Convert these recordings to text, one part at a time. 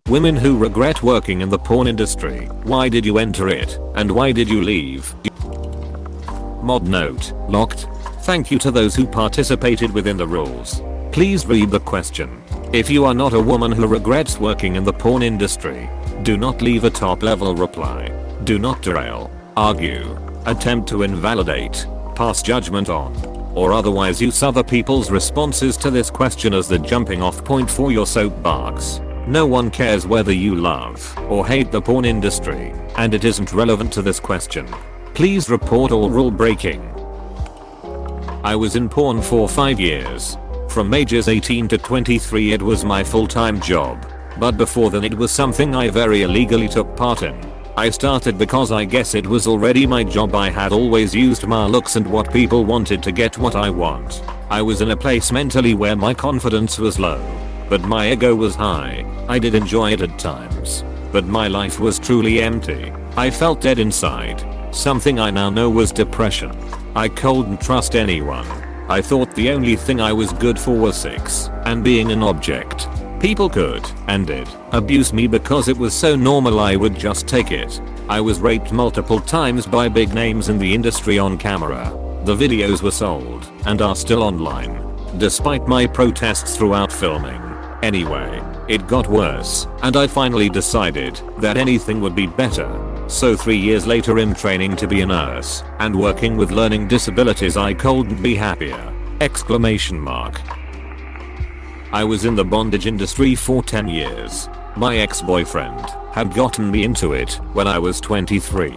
Women who regret working in the porn industry. Why did you enter it? And why did you leave? Mod note, locked. Thank you to those who participated within the rules. Please read the question. If you are not a woman who regrets working in the porn industry, do not leave a top level reply. Do not derail, argue, attempt to invalidate, pass judgment on, or otherwise use other people's responses to this question as the jumping off point for your soapbox. No one cares whether you love or hate the porn industry, and it isn't relevant to this question. Please report all rule breaking. I was in porn for 5 years. From ages 18 to 23 it was my full-time job, but before then it was something I very illegally took part in. I started because I guess it was already my job. I had always used my looks and what people wanted to get what I want. I was in a place mentally where my confidence was low, but my ego was high. I did enjoy it at times, but my life was truly empty. I felt dead inside. Something I now know was depression. I couldn't trust anyone. I thought the only thing I was good for was sex and being an object. People could, and did, abuse me because it was so normal I would just take it. I was raped multiple times by big names in the industry on camera. The videos were sold and are still online, despite my protests throughout filming. Anyway, it got worse, and I finally decided that anything would be better. So 3 years later in training to be a nurse and working with learning disabilities I couldn't be happier. Exclamation mark. I was in the bondage industry for 10 years. My ex-boyfriend had gotten me into it when I was 23.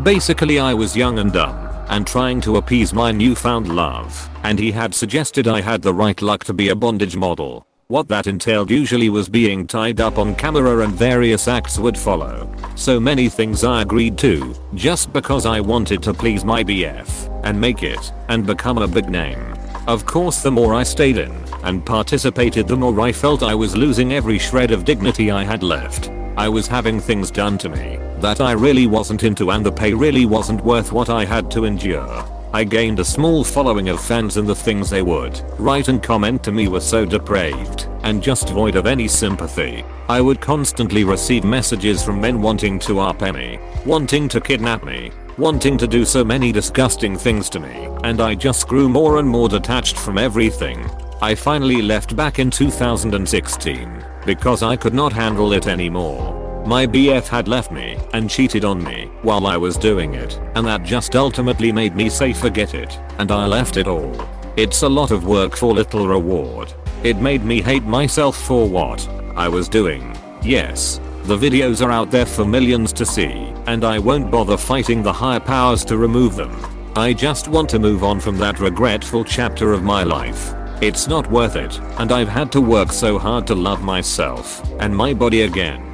Basically I was young and dumb and trying to appease my newfound love, and he had suggested I had the right luck to be a bondage model. What that entailed usually was being tied up on camera and various acts would follow. So many things I agreed to, just because I wanted to please my BF, and make it, and become a big name. Of course the more I stayed in, and participated the more I felt I was losing every shred of dignity I had left. I was having things done to me that I really wasn't into and the pay really wasn't worth what I had to endure. I gained a small following of fans and the things they would write and comment to me were so depraved and just void of any sympathy. I would constantly receive messages from men wanting to up me, wanting to kidnap me, wanting to do so many disgusting things to me, and I just grew more and more detached from everything. I finally left back in 2016 because I could not handle it anymore. My BF had left me and cheated on me while I was doing it, and that just ultimately made me say forget it, and I left it all. It's a lot of work for little reward. It made me hate myself for what I was doing. Yes, the videos are out there for millions to see, and I won't bother fighting the higher powers to remove them. I just want to move on from that regretful chapter of my life. It's not worth it, and I've had to work so hard to love myself and my body again.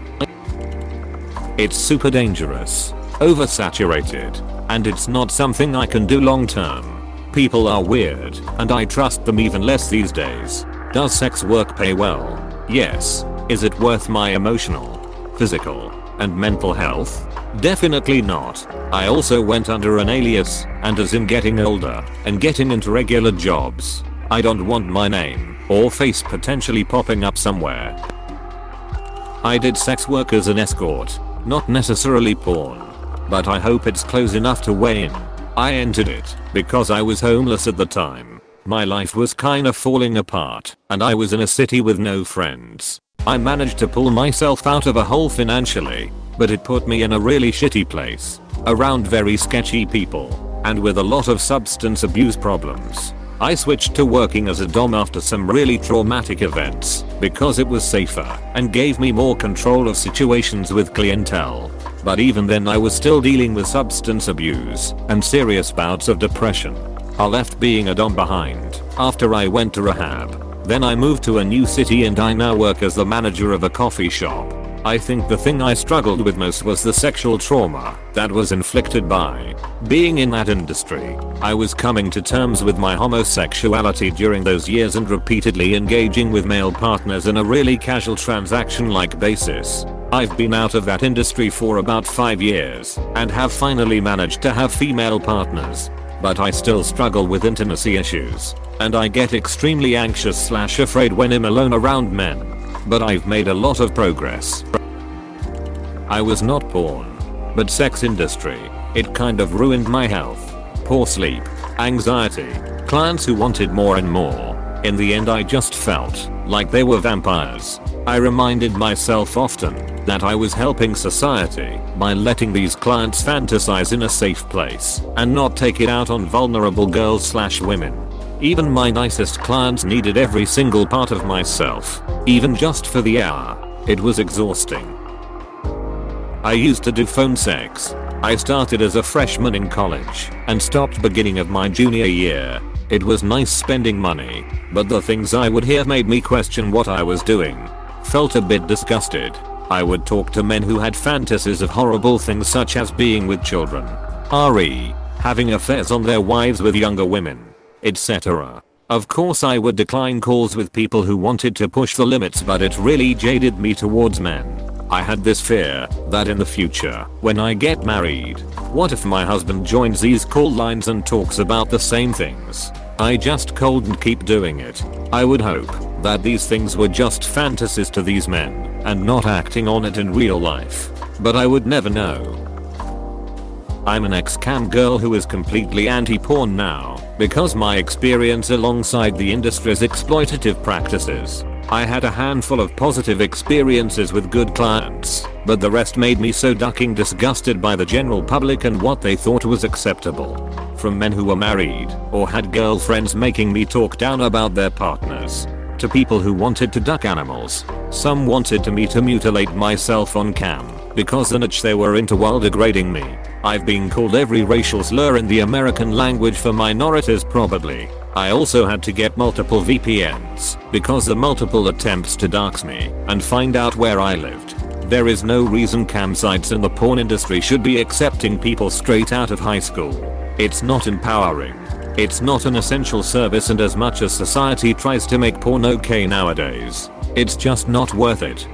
It's super dangerous, oversaturated, and it's not something I can do long term. People are weird, and I trust them even less these days. Does sex work pay well? Yes. Is it worth my emotional, physical, and mental health? Definitely not. I also went under an alias, and as in getting older and getting into regular jobs, I don't want my name or face potentially popping up somewhere. I did sex work as an escort. Not necessarily porn, but I hope it's close enough to weigh in. I entered it because I was homeless at the time. My life was kinda falling apart, and I was in a city with no friends. I managed to pull myself out of a hole financially, but it put me in a really shitty place, around very sketchy people, and with a lot of substance abuse problems. I switched to working as a dom after some really traumatic events because it was safer and gave me more control of situations with clientele. But even then I was still dealing with substance abuse and serious bouts of depression. I left being a dom behind after I went to rehab. Then I moved to a new city and I now work as the manager of a coffee shop. I think the thing I struggled with most was the sexual trauma that was inflicted by being in that industry. I was coming to terms with my homosexuality during those years and repeatedly engaging with male partners in a really casual transaction-like basis. I've been out of that industry for about 5 years and have finally managed to have female partners. But I still struggle with intimacy issues, and I get extremely anxious/afraid when I'm alone around men. but I've made a lot of progress. I was not porn, but sex industry. It kind of ruined my health. Poor sleep, anxiety, clients who wanted more and more. In the end I just felt like they were vampires. I reminded myself often that I was helping society by letting these clients fantasize in a safe place and not take it out on vulnerable girls/women. Even my nicest clients needed every single part of myself, even just for the hour. It was exhausting. I used to do phone sex. I started as a freshman in college and stopped beginning of my junior year. It was nice spending money, but the things I would hear made me question what I was doing. Felt a bit disgusted. I would talk to men who had fantasies of horrible things such as being with children, having affairs on their wives with younger women, etc. Of course I would decline calls with people who wanted to push the limits, but it really jaded me towards men. I had this fear that in the future, when I get married, what if my husband joins these call lines and talks about the same things? I just couldn't keep doing it. I would hope that these things were just fantasies to these men and not acting on it in real life. But I would never know. I'm an ex-cam girl who is completely anti-porn now because my experience alongside the industry's exploitative practices. I had a handful of positive experiences with good clients, but the rest made me so ducking disgusted by the general public and what they thought was acceptable. From men who were married or had girlfriends making me talk down about their partners, to people who wanted to duck animals. Some wanted me to mutilate myself on cam because the niche they were into while degrading me. I've been called every racial slur in the American language for minorities probably. I also had to get multiple VPNs because the multiple attempts to dox me and find out where I lived. There is no reason campsites in the porn industry should be accepting people straight out of high school. It's not empowering. It's not an essential service, and as much as society tries to make porn okay nowadays, it's just not worth it.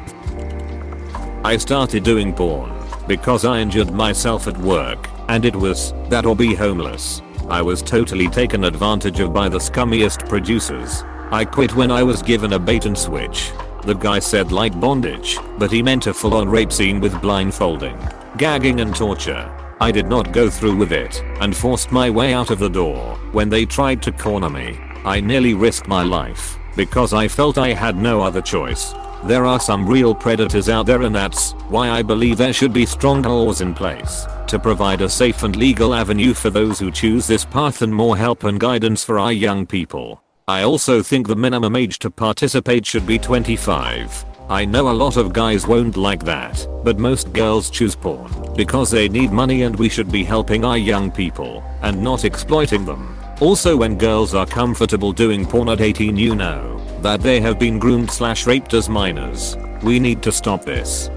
I started doing porn because I injured myself at work, and it was that or be homeless. I was totally taken advantage of by the scummiest producers. I quit when I was given a bait and switch. The guy said light bondage, but he meant a full-on rape scene with blindfolding, gagging and torture. I did not go through with it and forced my way out of the door. When they tried to corner me, I nearly risked my life because I felt I had no other choice. There are some real predators out there, and that's why I believe there should be strong laws in place to provide a safe and legal avenue for those who choose this path, and more help and guidance for our young people. I also think the minimum age to participate should be 25. I know a lot of guys won't like that, but most girls choose porn because they need money, and we should be helping our young people and not exploiting them. Also, when girls are comfortable doing porn at 18, you know that they have been groomed/raped as minors. We need to stop this.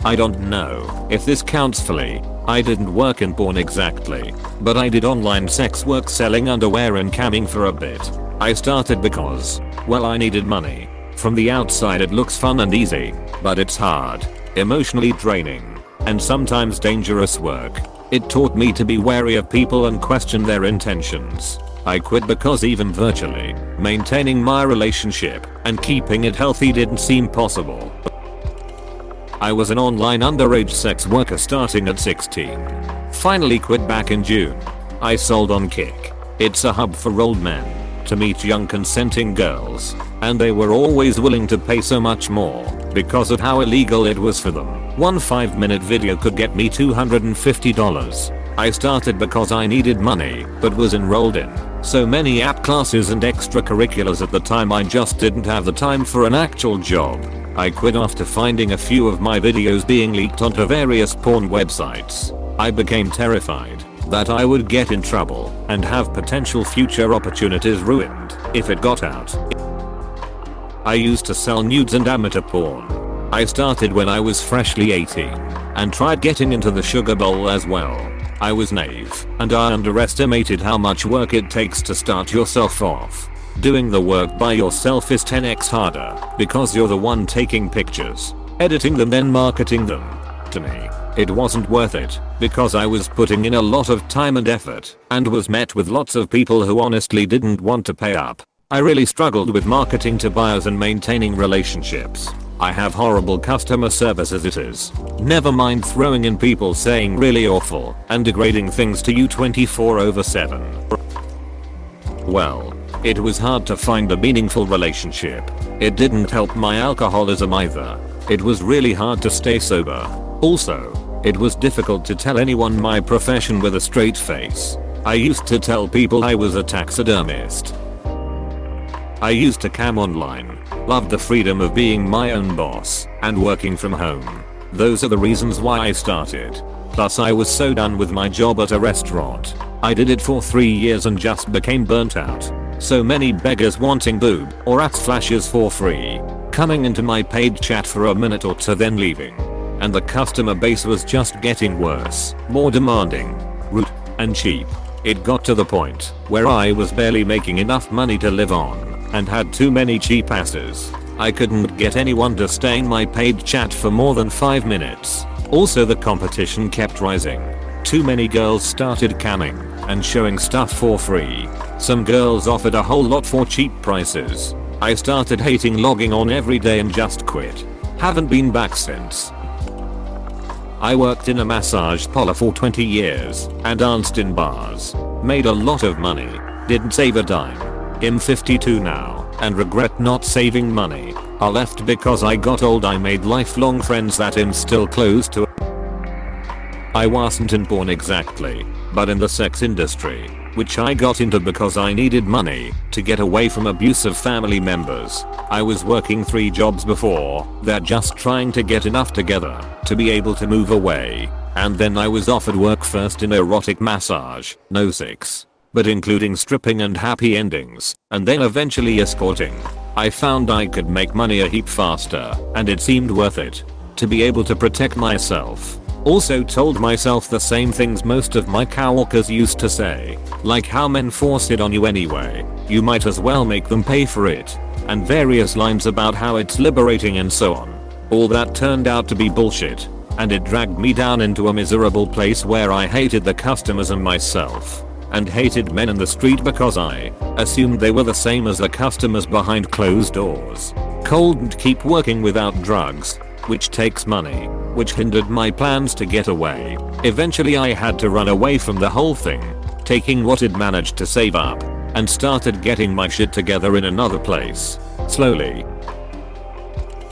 I don't know if this counts fully. I didn't work in porn exactly, but I did online sex work selling underwear and camming for a bit. I started because, well, I needed money. From the outside it looks fun and easy, but it's hard, emotionally draining, and sometimes dangerous work. It taught me to be wary of people and question their intentions. I quit because even virtually maintaining my relationship and keeping it healthy didn't seem possible. I was an online underage sex worker starting at 16. Finally quit back in June. I sold on Kick. It's a hub for old men to meet young consenting girls, and they were always willing to pay so much more because of how illegal it was for them. One 5-minute video could get me $250. I started because I needed money, but was enrolled in so many app classes and extracurriculars at the time I just didn't have the time for an actual job. I quit after finding a few of my videos being leaked onto various porn websites. I became terrified that I would get in trouble and have potential future opportunities ruined if it got out. I used to sell nudes and amateur porn. I started when I was freshly 18 and tried getting into the sugar bowl as well. I was naive and I underestimated how much work it takes to start yourself off. Doing the work by yourself is 10x harder because you're the one taking pictures, editing them, then marketing them. To me, it wasn't worth it because I was putting in a lot of time and effort and was met with lots of people who honestly didn't want to pay up. I really struggled with marketing to buyers and maintaining relationships. I have horrible customer service as it is. Never mind throwing in people saying really awful and degrading things to you 24/7. Well, it was hard to find a meaningful relationship. It didn't help my alcoholism either. It was really hard to stay sober. Also, it was difficult to tell anyone my profession with a straight face. I used to tell people I was a taxidermist. I used to cam online. Loved the freedom of being my own boss and working from home. Those are the reasons why I started. Plus I was so done with my job at a restaurant. I did it for 3 years and just became burnt out. So many beggars wanting boob or ass flashes for free. Coming into my paid chat for a minute or two then leaving. And the customer base was just getting worse. More demanding, rude, and cheap. It got to the point where I was barely making enough money to live on and had too many cheap asses. I couldn't get anyone to stay in my paid chat for more than 5 minutes. Also the competition kept rising. Too many girls started camming and showing stuff for free. Some girls offered a whole lot for cheap prices. I started hating logging on every day and just quit. Haven't been back since. I worked in a massage parlor for 20 years and danced in bars. Made a lot of money. Didn't save a dime. I'm 52 now and regret not saving money. I left because I got old. I made lifelong friends that I'm still close to. I wasn't in porn exactly, but in the sex industry, which I got into because I needed money to get away from abusive family members. I was working 3 jobs before that, just trying to get enough together to be able to move away. And then I was offered work first in erotic massage, no sex, but including stripping and happy endings, and then eventually escorting. I found I could make money a heap faster, and it seemed worth it to be able to protect myself. Also told myself the same things most of my coworkers used to say, like how men force it on you anyway, you might as well make them pay for it, and various lines about how it's liberating and so on. All that turned out to be bullshit, and it dragged me down into a miserable place where I hated the customers and myself, and hated men in the street because I assumed they were the same as the customers behind closed doors. Couldn't keep working without drugs, which takes money, which hindered my plans to get away. Eventually I had to run away from the whole thing, taking what I'd managed to save up, and started getting my shit together in another place. Slowly.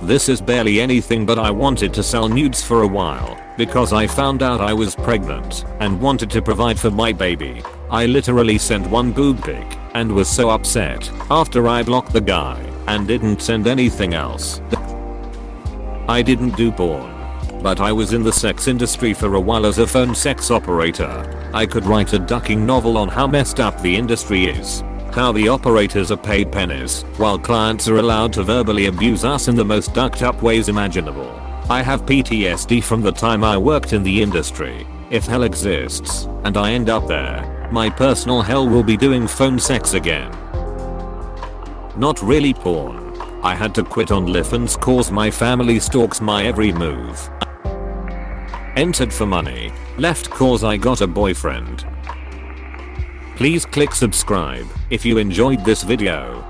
This is barely anything, but I wanted to sell nudes for a while, because I found out I was pregnant and wanted to provide for my baby. I literally sent one boob pic and was so upset after I blocked the guy and didn't send anything else. I didn't do porn, but I was in the sex industry for a while as a phone sex operator. I could write a ducking novel on how messed up the industry is. How the operators are paid pennies, while clients are allowed to verbally abuse us in the most ducked up ways imaginable. I have PTSD from the time I worked in the industry. If hell exists, and I end up there, my personal hell will be doing phone sex again. Not really porn. I had to quit OnlyFans cause my family stalks my every move. Entered for money, left cause I got a boyfriend. Please click subscribe if you enjoyed this video.